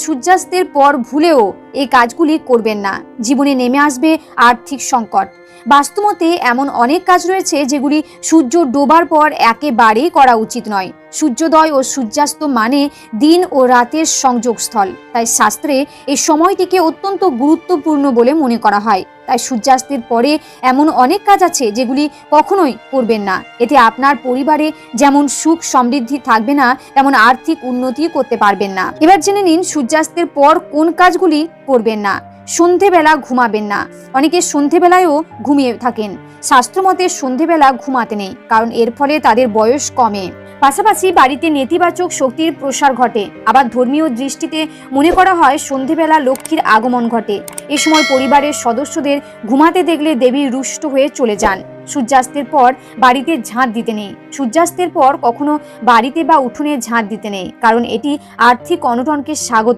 সূর্যাস্তের পর ভুলেও এই কাজগুলি করবেন না, জীবনে নেমে আসবে আর্থিক সংকট। বাস্তুমতে এমন অনেক কাজ রয়েছে যেগুলি সূর্য ডোবার পর একেবারেই করা উচিত নয়। সূর্যোদয় ও সূর্যাস্ত মানে দিন ও রাতের সংযোগস্থল, তাই শাস্ত্রে এই সময়টিকে অত্যন্ত গুরুত্বপূর্ণ বলে মনে করা হয়। তাই সূর্যাস্তের পরে এমন অনেক কাজ আছে যেগুলি কখনোই করবেন না। এতে আপনার পরিবারে যেমন সুখ সমৃদ্ধি থাকবে না, তেমন আর্থিক উন্নতি করতে পারবেন না। এবার জেনে নিন সূর্যাস্তের পর কোন কাজগুলি করবেন না। সন্ধেবেলা ঘুমাবেন না। অনেকে সন্ধেবেলায়ও ঘুমিয়ে থাকেন। শাস্ত্রমতে সন্ধেবেলা ঘুমাতে নেই, কারণ এর ফলে তাদের বয়স কমে। পাশাপাশি বাড়িতে নেতিবাচক শক্তির প্রসার ঘটে। আবার ধর্মীয় দৃষ্টিতে মনে করা হয় সন্ধেবেলা লক্ষ্মীর আগমন ঘটে। এ সময় পরিবারের সদস্যদের ঘুমাতে দেখলে দেবী রুষ্ট হয়ে চলে যান। সূর্যাস্তের পর বাড়িতে ঝাঁট দিতে নেই। সূর্যাস্তের পর কখনো বাড়িতে বা উঠোনে ঝাঁট দিতে নেই, কারণ এটি আর্থিক অনটনকে স্বাগত